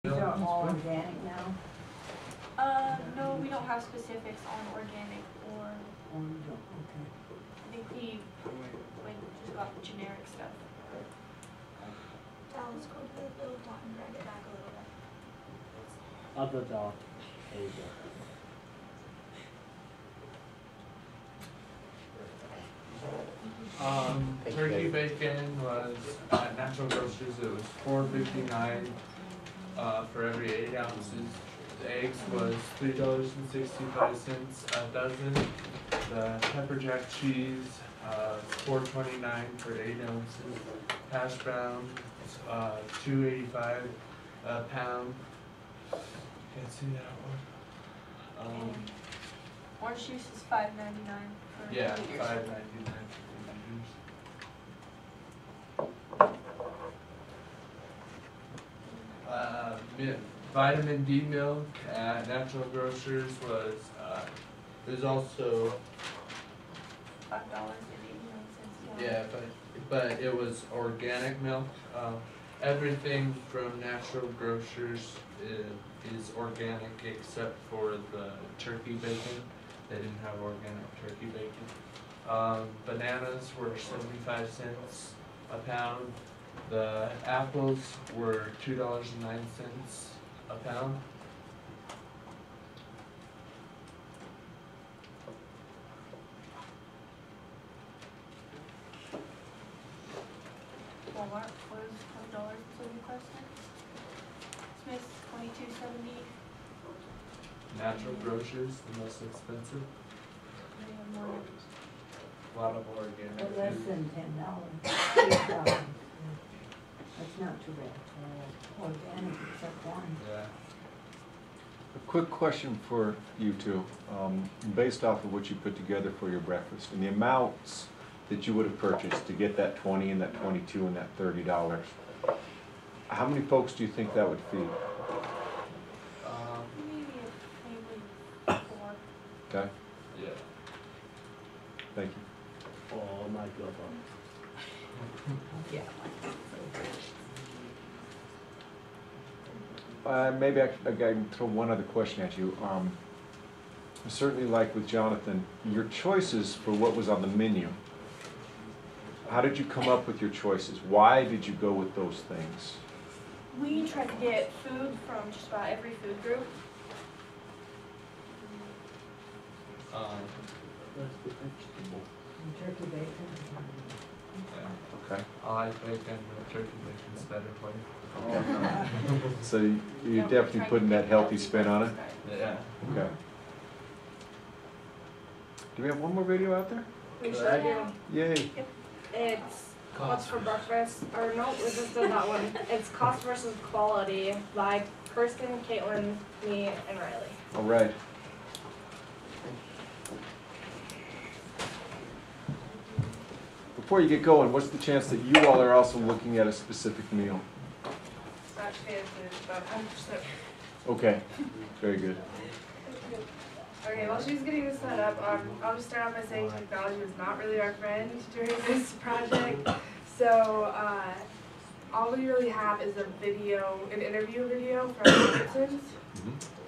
These are all organic now? No, we don't have specifics on organic or, Or you don't, okay. I think we just got the generic stuff. Let's go to the little dot and drag it back a little bit. Other dot. There you go. Turkey bacon was at Natural Grocers. It was $4.59 for every 8 ounces. The eggs was $3.65 a dozen. The pepper jack cheese $4.29 for 8 ounces. Hash brown $2.85 a pound. Can't see that one. Orange juice is $5.99 for Yeah, liters. $5.99 vitamin D milk at Natural Grocers was also $5.89. yeah, but it was organic milk. Everything from Natural Grocers is organic except for the turkey bacon. They didn't have organic turkey bacon. Bananas were 75 cents a pound. The apples were $2.09 a pound. Walmart was $20.75. Smith's $22.70. Natural Grocers, the most expensive. They have more. A lot of organic But less food. than $10. That's not too bad. Organic except one. Yeah. A quick question for you two, based off of what you put together for your breakfast, and the amounts that you would have purchased to get that 20 and that 22 and that $30, how many folks do you think that would feed? Maybe 4. Okay, Yeah. thank you. Oh my God. Yeah. Maybe I can throw one other question at you. Certainly, like with Jonathan, your choices for what was on the menu, how did you come up with your choices? Why did you go with those things? We tried to get food from just about every food group. That's the vegetable. And turkey bacon. Yeah. Okay. I like bacon, but turkey bacon's better for you. So you're definitely putting that healthy spin on it? Yeah. Okay. Do we have one more video out there? We sure do. Yay. It's what's for breakfast, or no, we just did that one. It's cost versus quality by Kirsten, Caitlin, me, and Riley. All right. Before you get going, what's the chance that you all are also looking at a specific meal? Actually, it's about 100%. Okay, very good. Okay, while she's getting this set up, I'll just start off by saying technology was not really our friend during this project. So all we really have is a video, an interview video from Robinson's.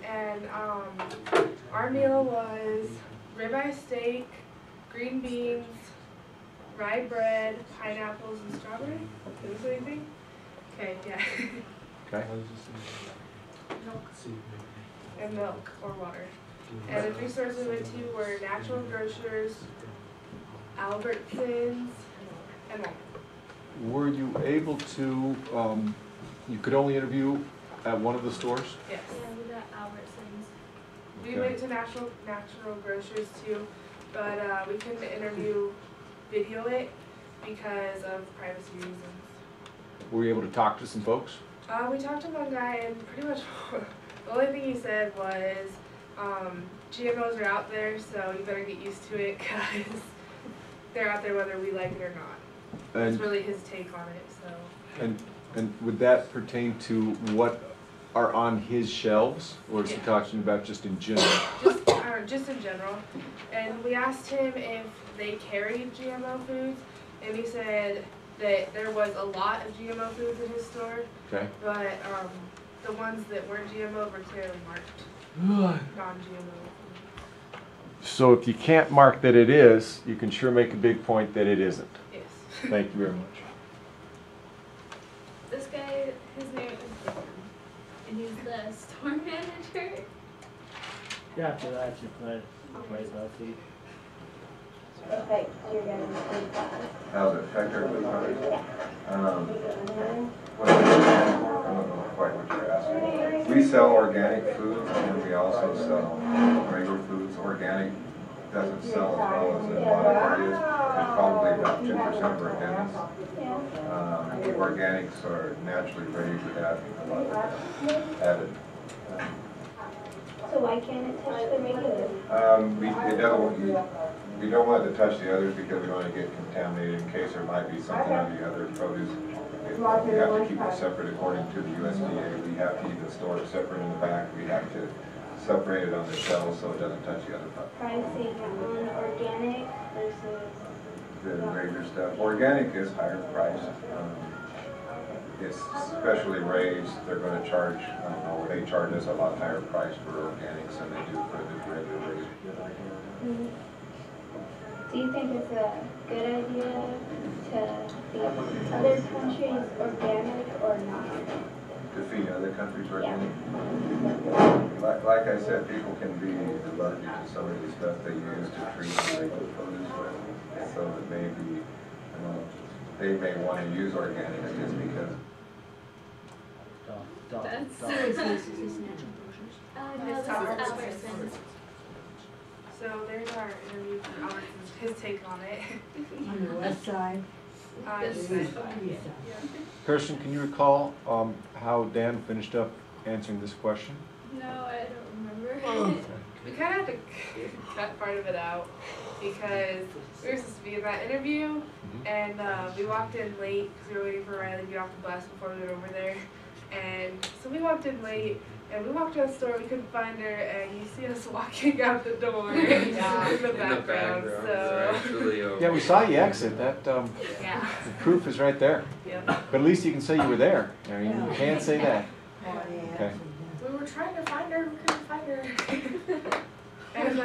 And our meal was ribeye steak, green beans, rye bread, pineapples, and strawberry. Is this anything? Okay, yeah. Okay. Milk. And milk or water. And the 3 stores we went to were Natural Grocers, Albertsons, and Walmart. Were you able to, you could only interview at one of the stores? Yes. Yeah, we got Albertsons. We Okay. went to Natural Grocers too, but we couldn't video it because of privacy reasons. Were you able to talk to some folks? We talked to one guy, and pretty much the only thing he said was, GMOs are out there, so you better get used to it because they're out there whether we like it or not. That's And, really his take on it. So. and would that pertain to what are on his shelves, or is he Yeah. talking about just in general? Just in general. And we asked him if they carried GMO foods, and he said that there was a lot of GMO foods in his store, Okay. but the ones that weren't GMO were clearly marked non-GMO. So if you can't mark that it is, you can sure make a big point that it isn't. Yes. Thank you very much. This guy, his name is Dan, and he's the store manager. Yeah, after that, you put right Buffy. Okay, you're gonna take that. How's it affect our food products? Well, I don't know quite what you're asking. We sell organic foods and we also sell regular foods. Organic doesn't sell as well as a lot of areas. It's probably about 2% of our business. Organics are naturally raised without a lot of added. So why can't it touch the regular? We don't want it to touch the others because we don't want to get contaminated in case there might be something on the other produce. We have to keep it separate according to the USDA. We have to even store it separate in the back. We have to separate it on the shelves so it doesn't touch the other product. Pricing on organic versus The regular stuff. Organic is higher priced. It's specially raised. They're going to charge, I don't know, they charge us a lot higher price for organics than they do for the regular raised. Do you think it's a good idea to feed other countries organic or not? To feed other countries organic? Like I said, people can be allergic to some of the stuff they use to treat the regular produce with. So it may be, they may want to use organics just because. That's No, this is Albertsons. So there's our interview for Albertson's, his take on it. On the west side, Just- east side. Kirsten, can you recall how Dan finished up answering this question? No, I don't remember. We kind of had to cut part of it out because we were supposed to be in that interview, and we walked in late because we were waiting for Riley to get off the bus before we went over there. And so we walked in late, and we walked to the store, we couldn't find her, and you see us walking out the door in the background. So Yeah, we saw you exit. That yeah, the proof is right there. yeah. But at least you can say you were there. I mean, you can't say that. Okay. We were trying to find her, we couldn't find her. And The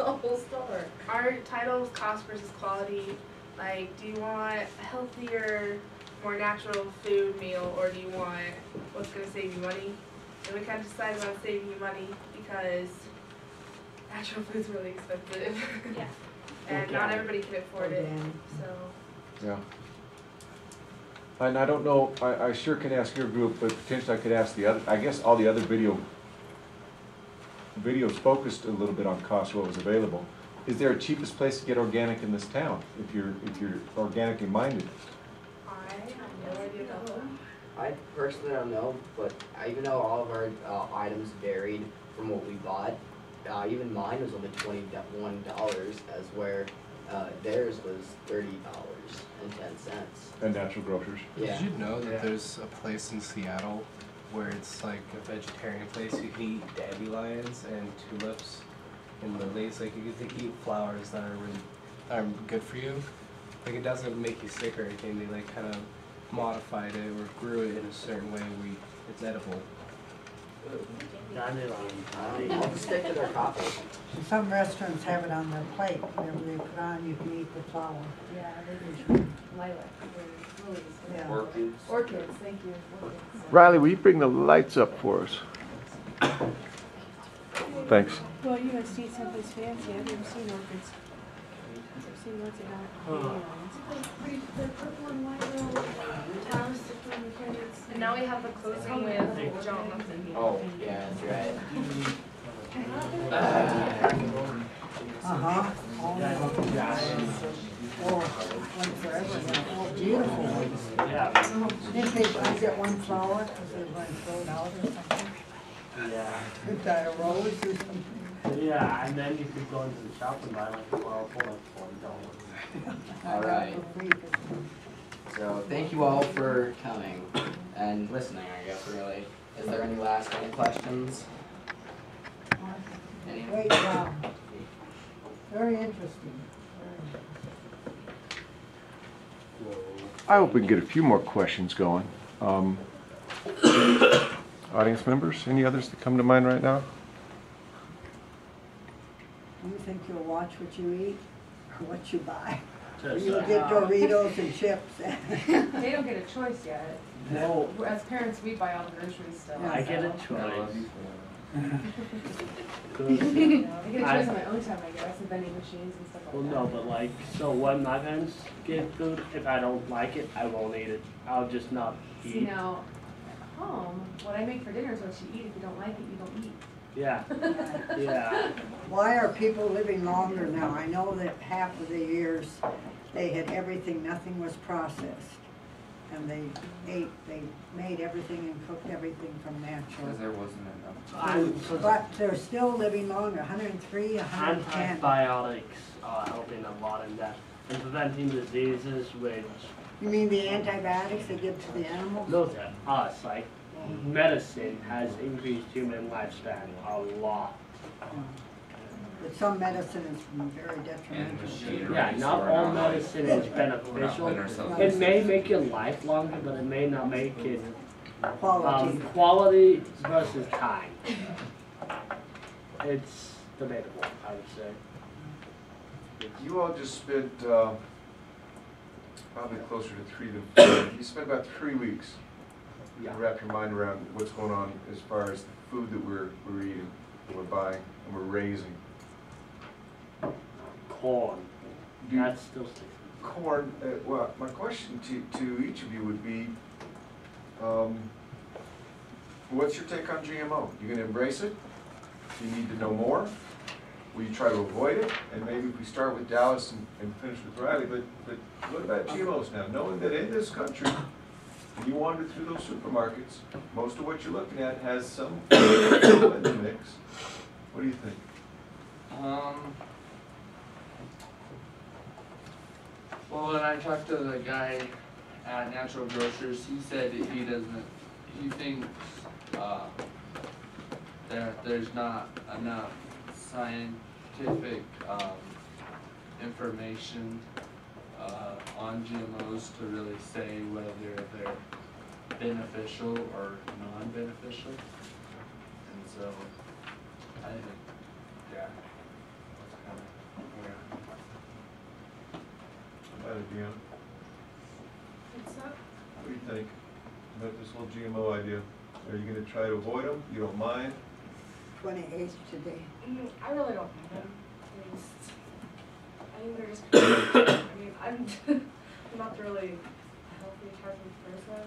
whole store. our title is cost versus quality. Like, do you want a healthier, more natural food meal, or do you want what's going to save you money? And we kind of decided on saving you money because natural food's really expensive. Yeah. And not everybody can afford it, Organic. so. Yeah. And I don't know, I sure can ask your group, but potentially I could ask the other, I guess all the other videos focused a little bit on cost, what was available. Is there a cheapest place to get organic in this town, if you're organically minded? I have no idea about that. I personally don't know, but even though all of our items varied from what we bought, even mine was only $21, as where theirs was $30.10. And natural grocers? Yeah. Did you know that there's a place in Seattle where it's like a vegetarian place? You can eat dandelions and tulips and lilies. Like you can eat flowers that are good for you. Like it doesn't make you sick or anything. They like kind of modified it or grew it in a certain way where it's edible. I'll just stick to their coffee. Some restaurants have it on their plate, whenever they put on, you can eat the flower. Yeah, they do. Lilac, lilies. Yeah. Orchids. Orchids, thank you. Orchids. Riley, will you bring the lights up for us? Thanks. Well, you must see someplace fancy. I've never seen orchids. I've seen ones that are They're purple and white little towers from the credits. And now we have the closing with John. Oh, yeah, that's right. Uh-huh. Oh, like forever now. Oh, beautiful ones. Yeah. In case I get one flower, because they're going to throw it out or something. Yeah. Could die a rose or something. Yeah, and then you could go into the shop and buy like 12 for like $40. All right. So thank you all for coming and listening, I guess, really. Is there any last questions? Any? Great job. Very interesting. I hope we can get a few more questions going. Audience members, any others that come to mind right now? Do you think you'll watch what you eat or what you buy? Or Just, you'll get Doritos and chips? They don't get a choice yet. no, As parents, we buy all the groceries still. I get a so. choice. I get a choice on my own time, I guess, and vending machines and stuff like Well, that. no, but like, so when my parents get food, if I don't like it, I won't eat it. I'll just not See, eat. now, at home, what I make for dinner is what you eat. If you don't like it, you don't eat. Yeah, yeah. Why are people living longer now? I know that half of the years they had everything, nothing was processed. And they made everything and cooked everything from natural. Because there wasn't enough. But they're still living longer, 103, 110. Antibiotics are helping a lot in that. And preventing diseases which, You mean the antibiotics they give to the animals? no to us, like medicine has increased human lifespan a lot. But some medicine is very detrimental. Yeah, not all medicine is beneficial. It may make your life longer, but it may not make it quality versus time. It's debatable, I would say. You all just spent probably closer to 3 to 4. You spent about 3 weeks to wrap your mind around what's going on as far as the food that we're eating, we're buying, and we're raising. Corn. That's still sticking. Corn. Well, my question to each of you would be, what's your take on GMO? You going to embrace it? Do you need to know more? Will you try to avoid it? And maybe if we start with Dallas and finish with Riley, but what about GMOs now? Knowing that in this country, when you wander through those supermarkets, most of what you're looking at has some in the mix. What do you think? Well, when I talked to the guy at Natural Grocers, he said that he thinks that there's not enough scientific information on GMOs to really say whether they're beneficial or non-beneficial. And so, I think, yeah, that's kind of where Dion, What's up? what do you think about this whole GMO idea? Are you going to try to avoid them? You don't mind? 28th today. I really don't mind them. I think they're just. I mean, I'm not really a healthy type of person.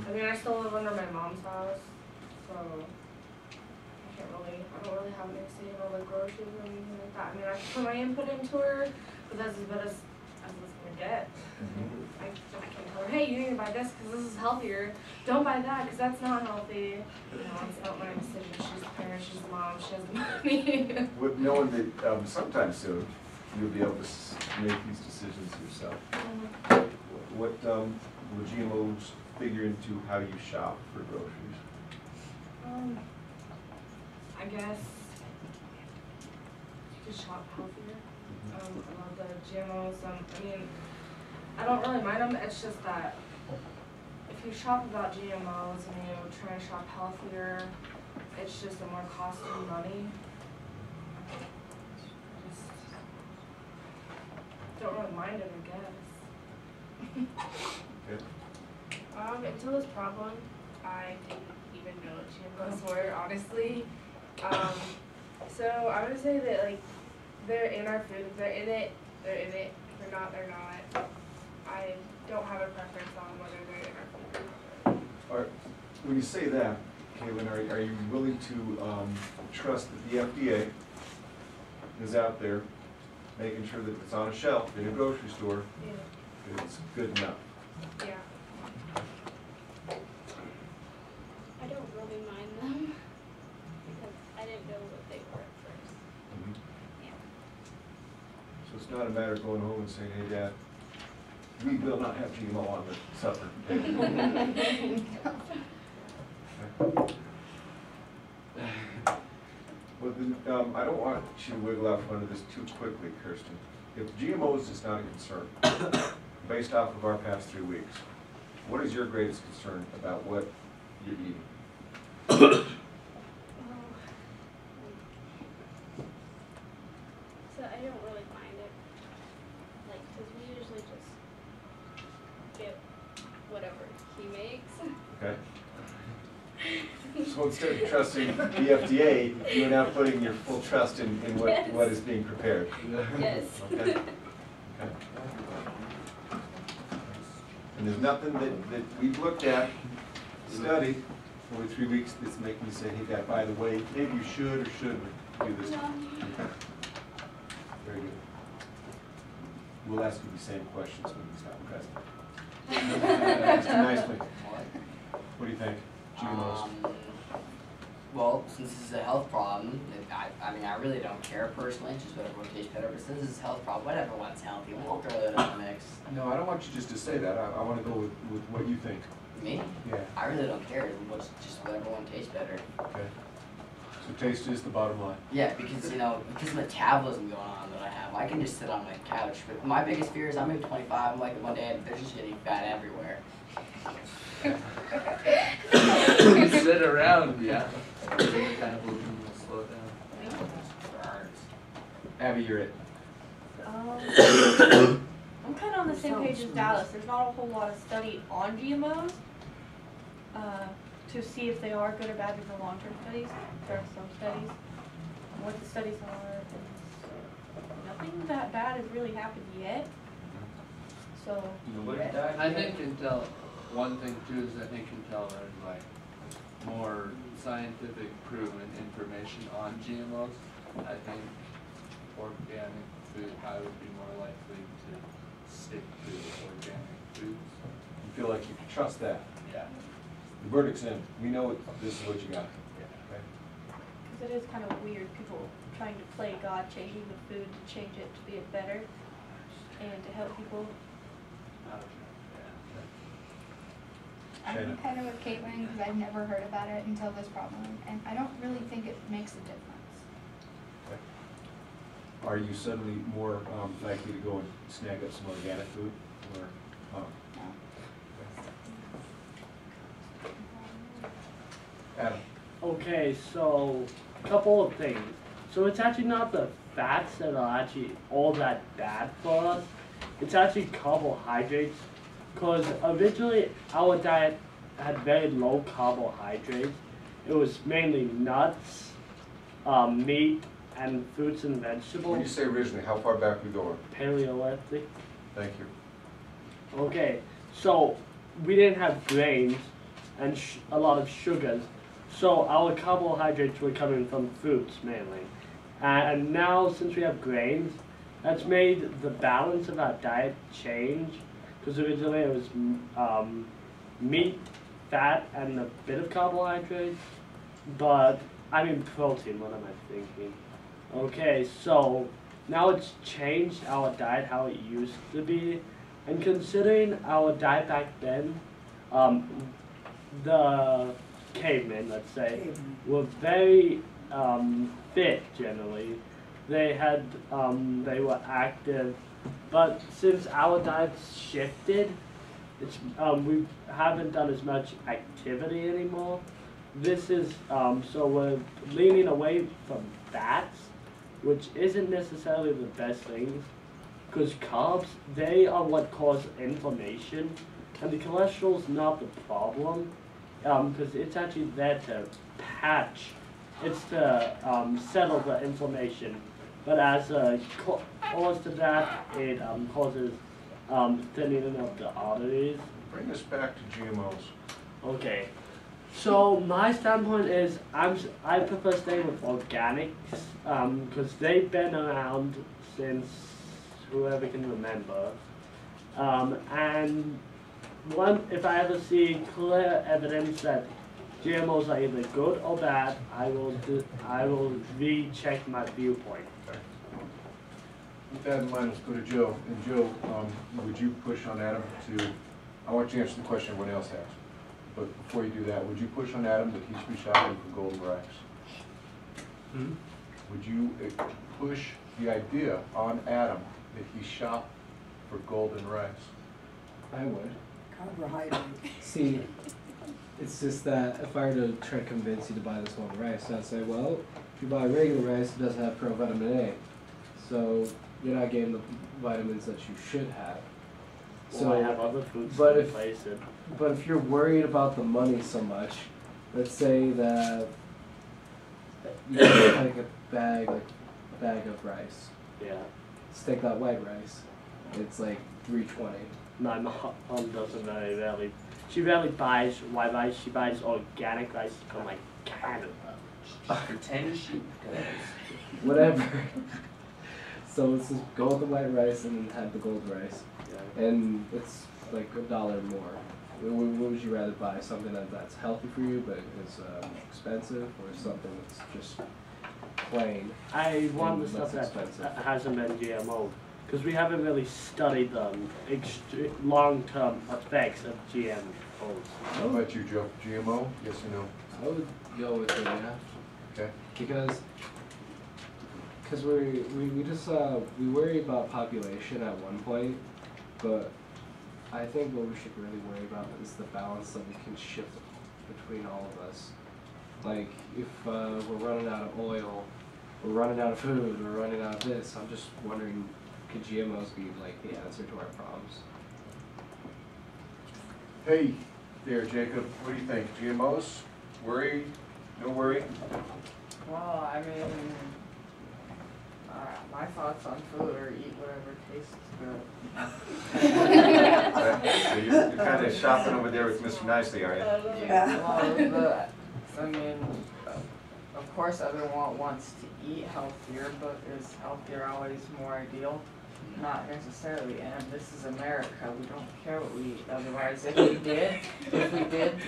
I mean, I still live under my mom's house, so I don't really have any say in all the groceries or anything like that. I mean, I can put my input into her, but that's as good as it's gonna get. I can't tell her, hey, you need to buy this because this is healthier. Don't buy that because that's not healthy. You know, it's not my decision. She's the parent, she's the mom, she has the money. With knowing that sometime soon you'll be able to make these decisions yourself. What will GMOs figure into how you shop for groceries? I guess you could shop healthier. I love the GMOs. I mean, I don't really mind them. It's just that if you shop about GMOs and you try to shop healthier, it's just a more costly money. Just don't really mind it, I guess. Until this problem, I didn't even know what GMOs were, honestly. So I would say that like they're in our food. If they're in it, they're in it. If they're not, they're not. I don't have a preference on whether they're in our food. Or, when you say that, Caitlin, are you willing to trust that the FDA is out there making sure that it's on a shelf in a grocery store, that it's good enough? Yeah. I don't really mind them because I didn't know what they were at first. Yeah. So it's not a matter of going home and saying, hey, Dad, we will not have GMO on the supper. Well, then, I don't want you to wiggle out from under this too quickly, Kirsten. If GMOs is not a concern, based off of our past 3 weeks, what is your greatest concern about what you're eating? So I don't really mind it, like, cause we usually just get whatever he makes. Okay. So instead of trusting the FDA, you're now putting your full trust in what, Yes. what is being prepared. Yes. Okay. Okay. And there's nothing that we've looked at, studied over 3 weeks that's making you say, hey, that, by the way, maybe you should or shouldn't do this. No. Okay. Very good. We'll ask you the same questions when he's not present. Just nicely. What do you think? GMOs? Well, since this is a health problem, I mean, I really don't care personally, it's just whatever one tastes better, but since this is a health problem, whatever one's healthy, we'll throw that in the mix. No, I don't want you just to say that. I want to go with what you think. Me? Yeah. I really don't care, it's just whatever one tastes better. Okay. So taste is the bottom line. Yeah, because, you know, because of the metabolism going on that I have, I can just sit on my couch, but my biggest fear is I'm maybe 25, I'm like one day, there's just getting fat everywhere. You sit around, yeah. Metabolism will slow down. Abby, you're it. I'm kind of on the same page as Dallas. There's not a whole lot of study on GMOs to see if they are good or bad. These are long-term studies. There are some studies. What the studies are, and nothing that bad has really happened yet. So, I think until, one thing too is I think until there's like more scientific proven information on GMOs, I think organic food, I would be more likely to stick to organic foods. You feel like you can trust that? Yeah. The verdict's in. We know this is what you got. Okay. because it is kind of weird, people trying to play God, changing the food to change it to be better and to help people. I'm kind of with Caitlin because I've never heard about it until this problem, and I don't really think it makes a difference. Okay. Are you suddenly more likely to go and snag up some organic food? Or, Adam? Okay, so a couple of things. So it's actually not the fats that are actually all that bad for us. It's actually carbohydrates. Because originally our diet had very low carbohydrates. It was mainly nuts, meat, and fruits and vegetables. When you say originally, how far back we going? Paleolithic. Thank you. Okay, so we didn't have grains and a lot of sugars. So our carbohydrates were coming from fruits mainly. And now since we have grains, that's made the balance of our diet change. Because originally it was meat, fat, and a bit of carbohydrates. But, I mean protein, what am I thinking? Okay, so now it's changed our diet how it used to be. And considering our diet back then, the cavemen, let's say, were very fit generally. They were active. But since our diet's shifted, it's we haven't done as much activity anymore. This is so we're leaning away from fats, which isn't necessarily the best thing, because carbs, they are what cause inflammation, and the cholesterol's not the problem, because it's actually there to patch, it's to settle the inflammation. But as a cause to that, it causes thinning of the arteries. Bring us back to GMOs. Okay. So my standpoint is I prefer staying with organics because they've been around since whoever can remember. And if I ever see clear evidence that GMOs are either good or bad, I will recheck my viewpoint. With that in mind, let's go to Joe. And Joe, would you push on Adam to, I want you to answer the question everyone else has. But before you do that, would you push on Adam that he should be shopping for golden rice? Would you push the idea on Adam that he shop for golden rice? I would. Carbohydrate. See, it's just that if I were to try to convince you to buy this one rice, I'd say, well, if you buy regular rice, it doesn't have provitamin A. So you're not getting the vitamins that you should have. So I have other foods but to if- replace it. But if you're worried about the money so much, let's say that you get like a bag of rice. Yeah. Let's take that white rice. It's like $3.20. No, my mom doesn't very rarely. She rarely buys white rice. She buys organic rice from like Canada. Pretend she does. Whatever. So let's just go with the white rice and then have the gold rice. Yeah. And it's like $1 more. What would you rather buy? Something that's healthy for you but is expensive, or something that's just plain? I want the and stuff less that expensive? hasn't been GMO, because we haven't really studied the long-term effects of GMOs. How about you, Joe? GMO? Yes or no? I would go with it, yeah. Okay. Because we just we worry about population at one point, but I think what we should really worry about is the balance that we can shift between all of us. Like if we're running out of oil, we're running out of food, we're running out of this. I'm just wondering, could GMOs be like the answer to our problems? Hey there, Jacob. What do you think? GMOs? Worry? No worry? Well, I mean, my thoughts on food are eat whatever tastes good. So you're kind of shopping over there with Mr. Nicely, are you? Well, I mean, of course everyone wants to eat healthier, but is healthier always more ideal? Not necessarily, and this is America, we don't care what we eat. Otherwise, if we did,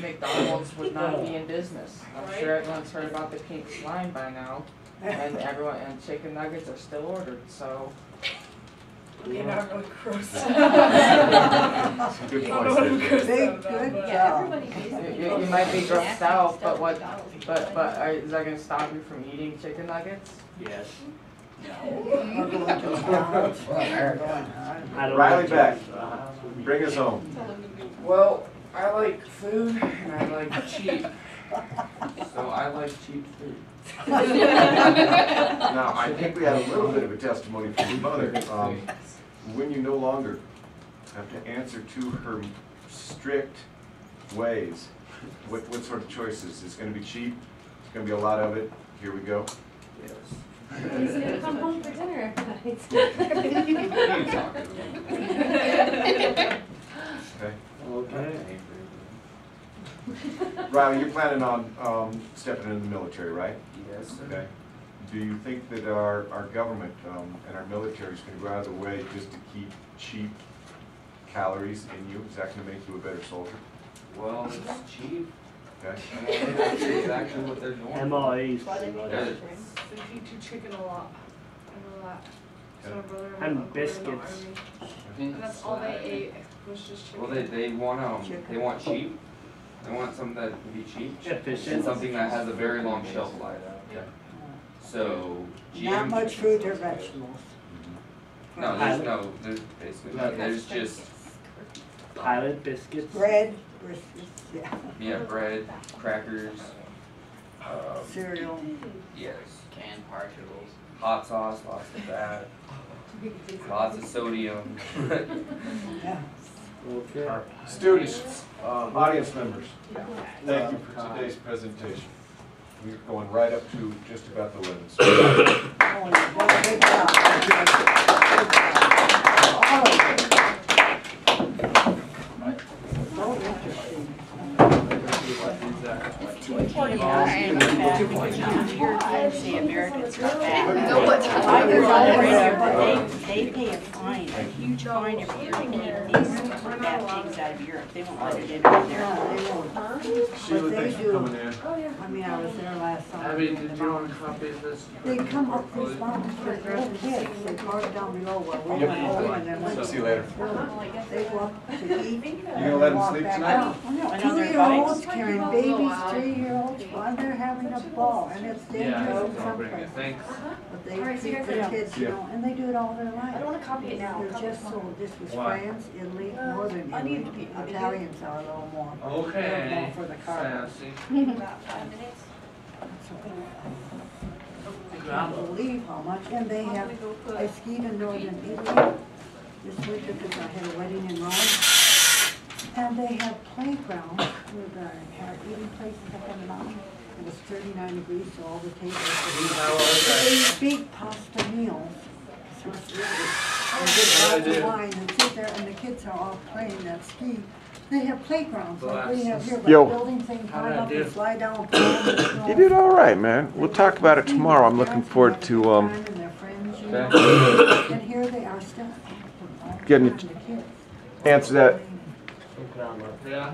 McDonald's would not be in business. I'm sure everyone's heard about the pink slime by now, and chicken nuggets are still ordered, so. Okay, now I'm really gross. Good I point, don't know what I'm Steve. grossed Big, out about, good but- Yeah, everybody basically. You might be grossed out, but Stuff what, McDonald's. but is that gonna stop you from eating chicken nuggets? Yes. We're going to McDonald's. I don't Riley like back. GMOs. Bring us home. Well, I like food and I like cheap. So I like cheap food. Now, I think we had a little bit of a testimony from your mother. When you no longer have to answer to her strict ways, what sort of choices? It's going to be cheap. It's going to be a lot of it. Here we go. Yes. He's gonna come home for dinner. Okay. Okay. Riley, you're planning on stepping into the military, right? Yes, sir. Okay. Do you think that our government and our military is going to go out of their way just to keep cheap calories in you? Is that going to make you a better soldier? Well, it's cheap. Okay. That's exactly what they're doing. MREs. They feed you chicken a lot. I know that. So my brother And my uncle were in the biscuits. army, and that's all they ate was just chicken. Well, they want cheap. They want something that can be cheap Efficient. and something that has a very long shelf life. Yeah. So Not much fruit or vegetables. there's basically there's just Pilot biscuits. Bread, biscuits, yeah, bread, crackers, cereal. yes, Canned particles. hot sauce, lots of fat, lots of sodium. Yeah. Okay. Students, audience members, thank you for today's presentation. We're going right up to just about the limits. Oh, you did a good job. All of it. So interesting. See, Americans are bad. know what's They pay a fine, a huge fine every year to keep these bad pigs out of Europe. They won't let it in there. No, they won't. Sheila, thanks for coming in. I mean, I was there last summer. Abby, did you want a copy of this? They come up these mountains with little kids, they park down below where we went home and then went. See you later. They go up to eat. You gonna let them sleep tonight? Two-year-olds carrying babies, 3-year-olds, while they're having a ball, and it's dangerous Yeah, in some I'll bring it, places. thanks. But they Alright, see you treat guys the later. kids, you know, and they do it all their life. I don't wanna copy it now. They're just so, this was Why? France, Italy, Northern I need Italy. to be- Italians are a little more. Okay. They're more for the car. Sassy. About 5 minutes. I can't believe how much, and they have, I skied in Northern Italy this winter because I had a wedding in Rome. And they have playgrounds where they have eating places up on the mountain. It was 39 degrees, so all the tables were big pasta meals. So it's really, and good lots of wine, and sit there, and the kids are all playing that ski. They have playgrounds like we have here, but Yo. buildings they can How'd climb I up do? and slide down. play in the snow. You did all right, man. We'll talk about it tomorrow. I'm looking forward to And their friends, you know. And here they are still active all the Getting time, the kids. answer that Yeah.